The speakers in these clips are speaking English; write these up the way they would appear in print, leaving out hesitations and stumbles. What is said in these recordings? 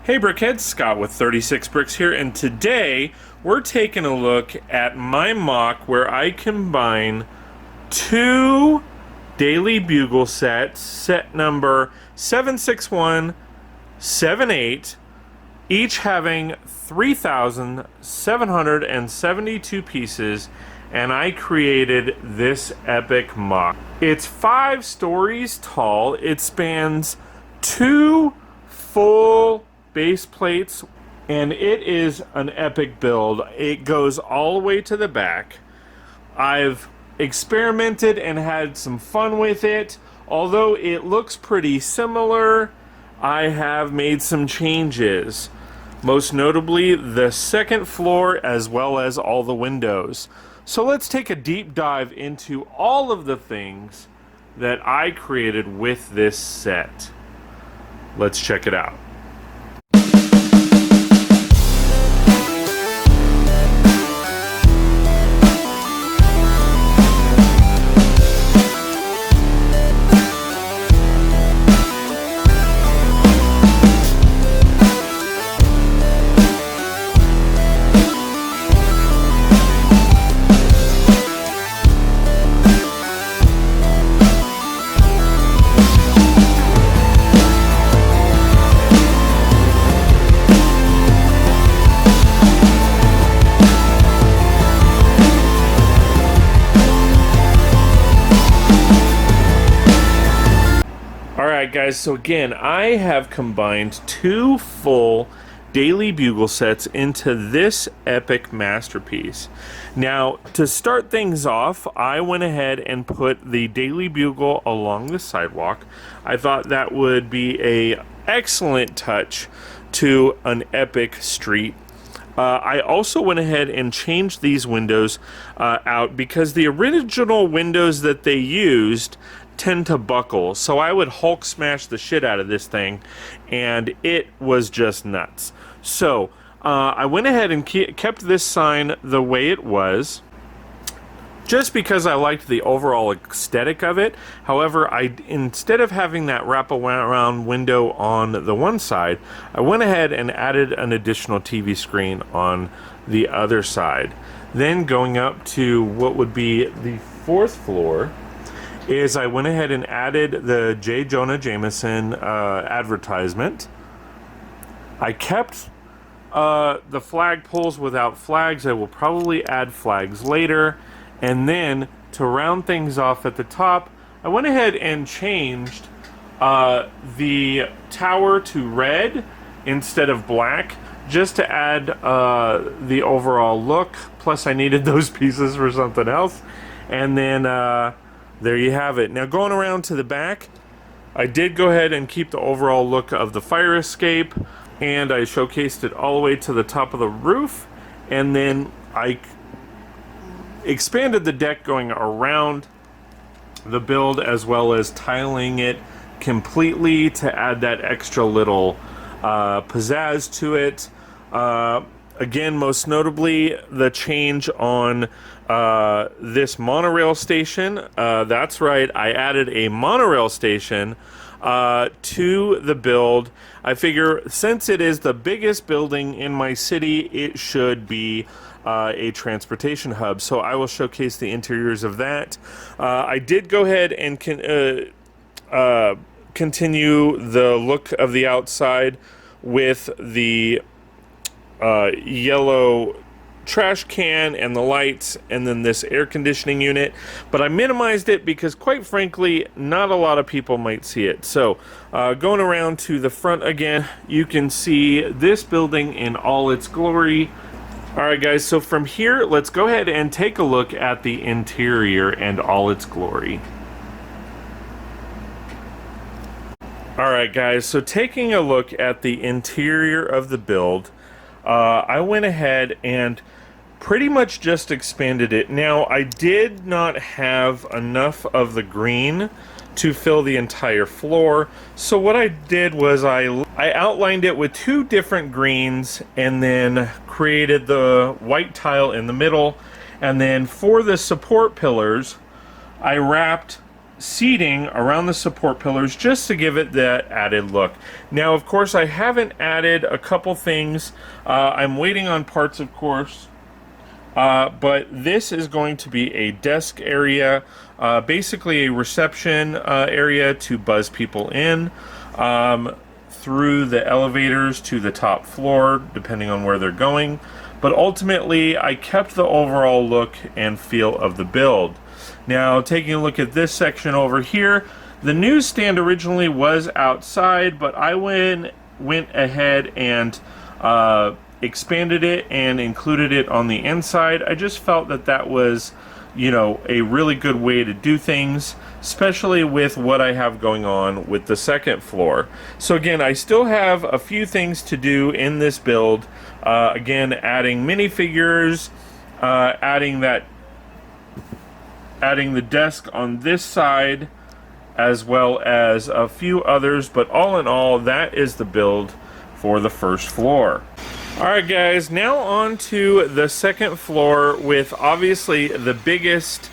Hey Brickheads, Scott with 36 Bricks here, and today we're taking a look at my mock where I combine two daily bugle sets, set number 76178, each having 3,772 pieces, and I created this epic mock. It's 5 stories tall. It spans 2 full base plates, and it is an epic build. It goes all the way to the back. I've experimented and had some fun with it. Although it looks pretty similar, I have made some changes. Most notably the second floor as well as all the windows. So let's take a deep dive into all of the things that I created with this set. Let's check it out. Alright guys, so again, I have combined 2 full daily bugle sets into this epic masterpiece. Now, to start things off, I went ahead and put the daily bugle along the sidewalk. I thought that would be an excellent touch to an epic street. I also went ahead and changed these windows out because the original windows that they used tend to buckle, so I would Hulk smash the shit out of this thing, and it was just nuts. So I went ahead and kept this sign the way it was, just because I liked the overall aesthetic of it. However, instead of having that wrap-around window on the one side, I went ahead and added an additional TV screen on the other side. Then going up to what would be the 4th floor, is I went ahead and added the J. Jonah Jameson advertisement. I kept the flag poles without flags. I will probably add flags later. And then to round things off at the top, I went ahead and changed the tower to red instead of black, just to add the overall look. Plus I needed those pieces for something else. And then there you have it. Now going around to the back, I did go ahead and keep the overall look of the fire escape, and I showcased it all the way to the top of the roof, and then I expanded the deck going around the build as well as tiling it completely to add that extra little pizzazz to it. Again, most notably, the change on this monorail station. That's right, I added a monorail station to the build. I figure since it is the biggest building in my city, it should be a transportation hub. So I will showcase the interiors of that. I did go ahead and continue the look of the outside with the yellow trash can and the lights, and then this air conditioning unit, but I minimized it because quite frankly not a lot of people might see it. So going around to the front again, you can see this building in all its glory. Alright guys, so from here let's go ahead and take a look at the interior and all its glory. Alright guys, so taking a look at the interior of the build, I went ahead and pretty much just expanded it. Now, I did not have enough of the green to fill the entire floor, so what I did was I outlined it with 2 different greens and then created the white tile in the middle, and then for the support pillars I wrapped seating around the support pillars just to give it that added look. Now, of course, I haven't added a couple things. I'm waiting on parts, of course. But this is going to be a desk area, basically a reception area to buzz people in through the elevators to the top floor, depending on where they're going. But ultimately, I kept the overall look and feel of the build. Now, taking a look at this section over here, the newsstand originally was outside, but I went ahead and expanded it and included it on the inside. I just felt that that was, you know, a really good way to do things, especially with what I have going on with the second floor. So again, I still have a few things to do in this build. Again, adding minifigures, adding the desk on this side, as well as a few others, but all in all, that is the build for the first floor. Alright guys, now on to the second floor with obviously the biggest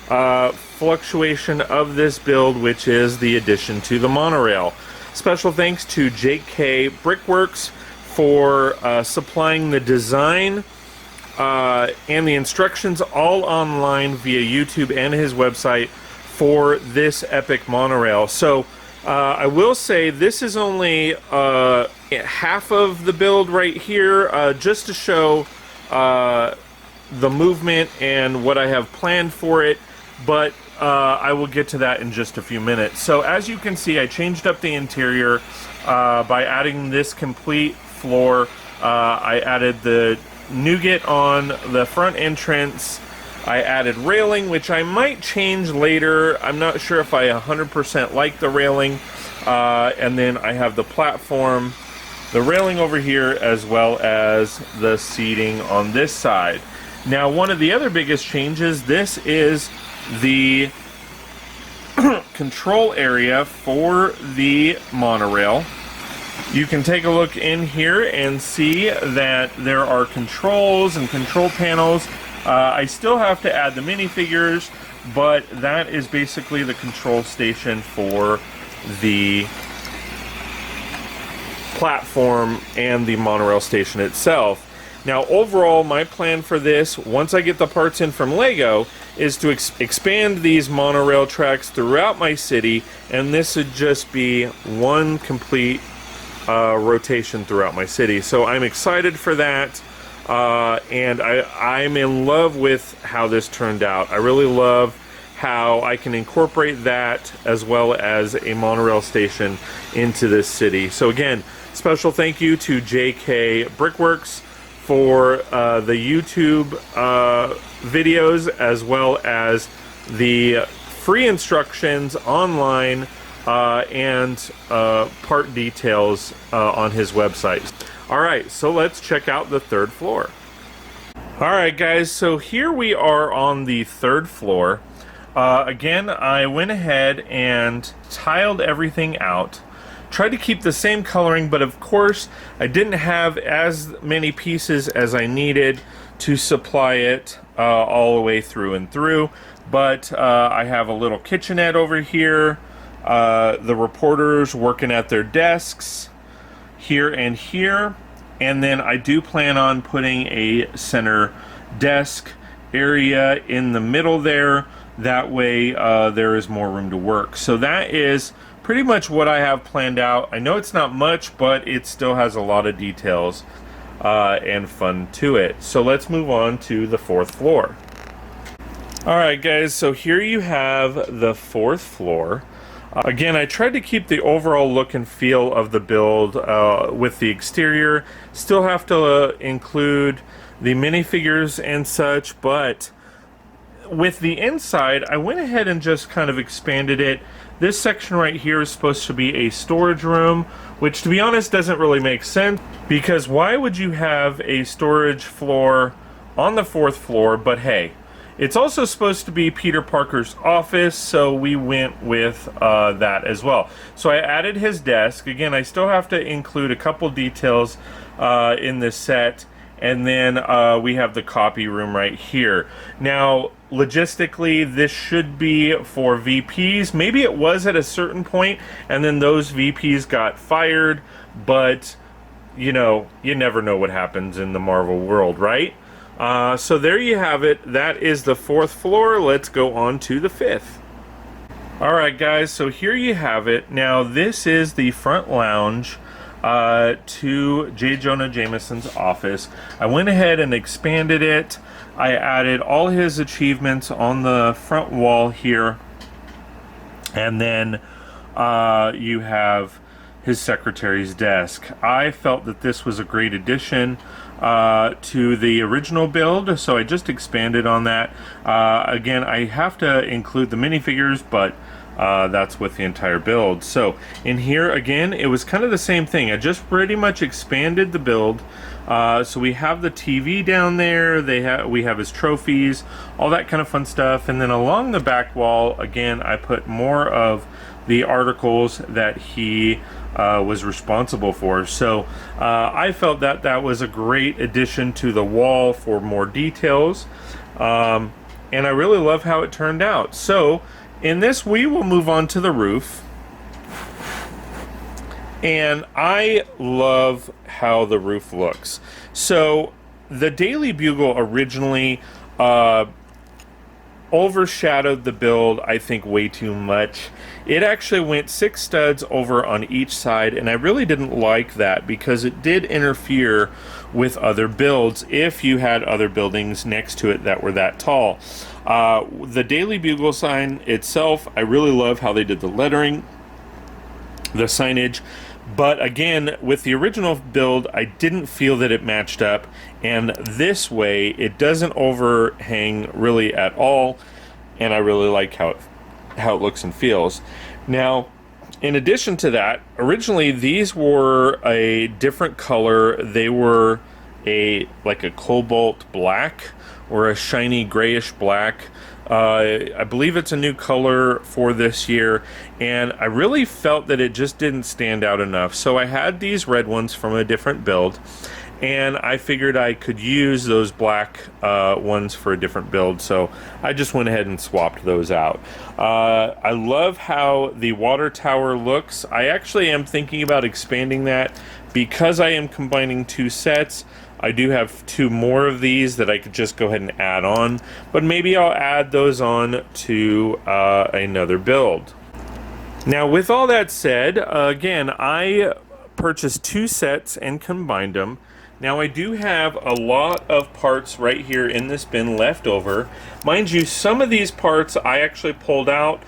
fluctuation of this build, which is the addition to the monorail. Special thanks to JK Brickworks for supplying the design and the instructions all online via YouTube and his website for this epic monorail. So I will say this is only half of the build right here, just to show the movement and what I have planned for it, but I will get to that in just a few minutes. So as you can see, I changed up the interior by adding this complete floor. I added the nougat on the front entrance. I added railing, which I might change later. I'm not sure if I 100% like the railing. And then I have the platform, the railing over here, as well as the seating on this side. Now, one of the other biggest changes, this is the control area for the monorail. You can take a look in here and see that there are controls and control panels. I still have to add the minifigures, but that is basically the control station for the platform and the monorail station itself. Now, overall, my plan for this, once I get the parts in from Lego, is to expand these monorail tracks throughout my city, and this would just be one complete rotation throughout my city. So I'm excited for that, and I'm in love with how this turned out. I really love how I can incorporate that as well as a monorail station into this city. So again, special thank you to JK Brickworks for the YouTube videos, as well as the free instructions online and part details on his website. Alright, so let's check out the third floor. Alright guys, so here we are on the third floor. Again, I went ahead and tiled everything out. Tried to keep the same coloring, but of course I didn't have as many pieces as I needed to supply it all the way through and through. But I have a little kitchenette over here, the reporters working at their desks here and here, and then I do plan on putting a center desk area in the middle there. That way there is more room to work. So that is pretty much what I have planned out. I know it's not much, but it still has a lot of details and fun to it. So let's move on to the fourth floor. Alright guys, so here you have the fourth floor. Again, I tried to keep the overall look and feel of the build with the exterior. Still have to include the minifigures and such, but with the inside, I went ahead and just kind of expanded it. This section right here is supposed to be a storage room, which to be honest doesn't really make sense, because why would you have a storage floor on the fourth floor? But hey, it's also supposed to be Peter Parker's office, so we went with that as well. So I added his desk. Again, I still have to include a couple details in this set, and then we have the copy room right here. Now, logistically, this should be for VPs. Maybe it was at a certain point, and then those VPs got fired, but you know, you never know what happens in the Marvel world, right? So there you have it. That is the 4th floor. Let's go on to the 5th. Alright guys, so here you have it. Now this is the front lounge to J. Jonah Jameson's office. I went ahead and expanded it. I added all his achievements on the front wall here. And then you have his secretary's desk. I felt that this was a great addition to the original build, so I just expanded on that. Again, I have to include the minifigures, but that's with the entire build. So in here, again, it was kind of the same thing. I just pretty much expanded the build. So we have the TV down there, we have his trophies, all that kind of fun stuff. And then along the back wall, again, I put more of the articles that he was responsible for. So I felt that that was a great addition to the wall for more details. And I really love how it turned out. So in this, we will move on to the roof. And I love how the roof looks. So the Daily Bugle originally overshadowed the build, I think, way too much. It actually went 6 studs over on each side, and I really didn't like that because it did interfere with other builds if you had other buildings next to it that were that tall. The Daily Bugle sign itself, I really love how they did the lettering, the signage. But again, with the original build, I didn't feel that it matched up, and this way it doesn't overhang really at all, and I really like how it looks and feels. Now, in addition to that, originally these were a different color. They were like a cobalt black or a shiny grayish black. I believe it's a new color for this year, and I really felt that it just didn't stand out enough. So I had these red ones from a different build, and I figured I could use those black ones for a different build, so I just went ahead and swapped those out. I love how the water tower looks. I actually am thinking about expanding that because I am combining 2 sets. I do have 2 more of these that I could just go ahead and add on, but maybe I'll add those on to another build. Now, with all that said, again, I purchased 2 sets and combined them. Now, I do have a lot of parts right here in this bin left over. Mind you, some of these parts I actually pulled out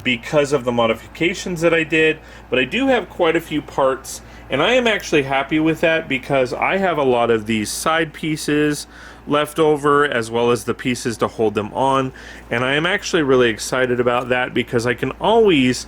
because of the modifications that I did, but I do have quite a few parts. And I am actually happy with that because I have a lot of these side pieces left over as well as the pieces to hold them on. And I am actually really excited about that because I can always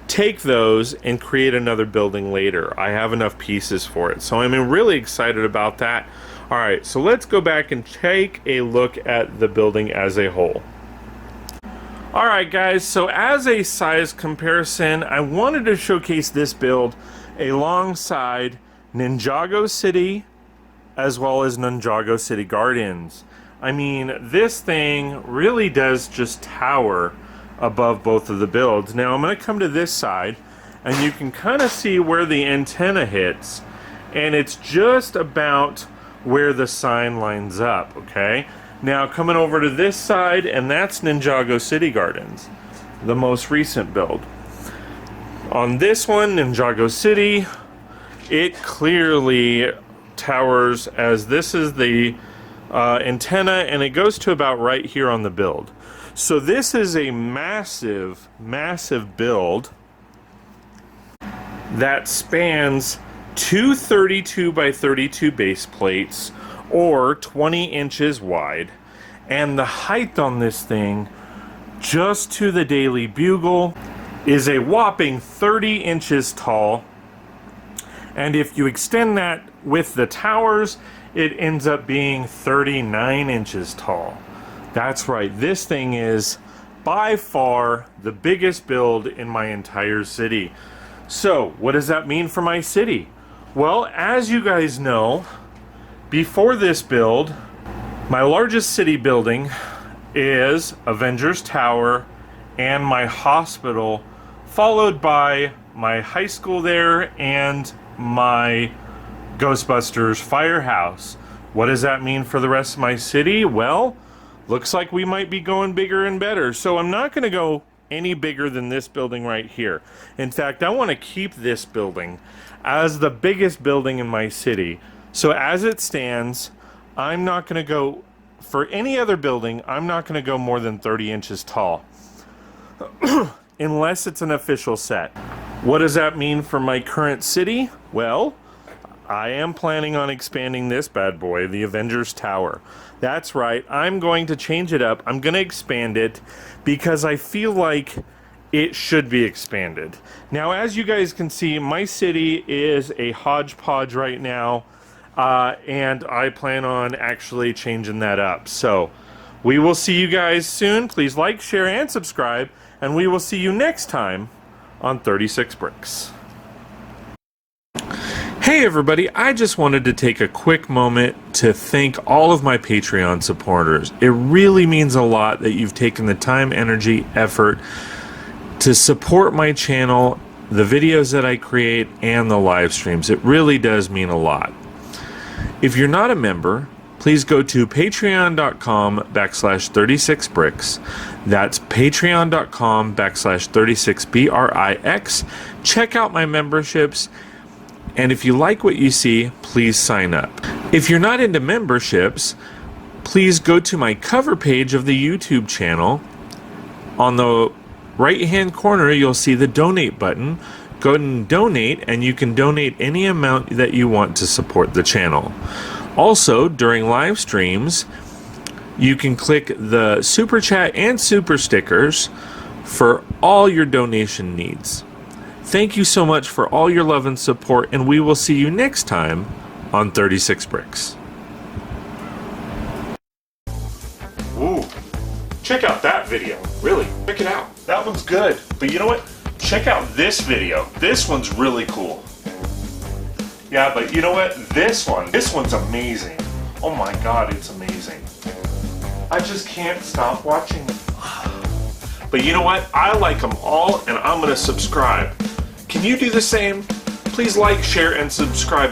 take those and create another building later. I have enough pieces for it. So I'm really excited about that. All right, so let's go back and take a look at the building as a whole. All right, guys, so as a size comparison, I wanted to showcase this build alongside Ninjago City as well as Ninjago City Gardens. I mean, this thing really does just tower above both of the builds. Now I'm going to come to this side and you can kind of see where the antenna hits, and it's just about where the sign lines up, okay? Now coming over to this side, and that's Ninjago City Gardens, the most recent build. On this one, Ninjago City, it clearly towers, as this is the antenna, and it goes to about right here on the build. So this is a massive, massive build that spans 2 32 by 32 base plates, or 20 inches wide, and the height on this thing, just to the Daily Bugle, is a whopping 30 inches tall. And if you extend that with the towers, it ends up being 39 inches tall. That's right, this thing is by far the biggest build in my entire city. So what does that mean for my city? Well, as you guys know, before this build, My largest city building is Avengers Tower and my hospital, followed by my high school there and my Ghostbusters firehouse. What does that mean for the rest of my city? Well, looks like we might be going bigger and better. So I'm not going to go any bigger than this building right here. In fact, I want to keep this building as the biggest building in my city. So as it stands, I'm not going to go, for any other building, I'm not going to go more than 30 inches tall. Unless it's an official set. What does that mean for my current city? Well, I am planning on expanding this bad boy, the Avengers Tower. That's right, I'm going to change it up. I'm going to expand it because I feel like it should be expanded. Now, as you guys can see, my city is a hodgepodge right now, and I plan on actually changing that up. So, we will see you guys soon. Please like, share, and subscribe, and we will see you next time on 36 Bricks. Hey everybody, I just wanted to take a quick moment to thank all of my Patreon supporters. It really means a lot that you've taken the time, energy, effort to support my channel, the videos that I create, and the live streams. It really does mean a lot. If you're not a member, please go to patreon.com/36bricks. That's patreon.com/36brix. Check out my memberships. And if you like what you see, please sign up. If you're not into memberships, please go to my cover page of the YouTube channel. On the right-hand corner, you'll see the donate button. Go ahead and donate, and you can donate any amount that you want to support the channel. Also, during live streams, you can click the super chat and super stickers for all your donation needs. Thank you so much for all your love and support, and we will see you next time on 36 Bricks. Ooh, check out that video. Really, check it out. That one's good. But you know what? Check out this video. This one's really cool. Yeah, but you know what? This one's amazing. Oh my God, it's amazing. I just can't stop watching them. But you know what? I like them all, and I'm gonna subscribe. Can you do the same? Please like, share, and subscribe.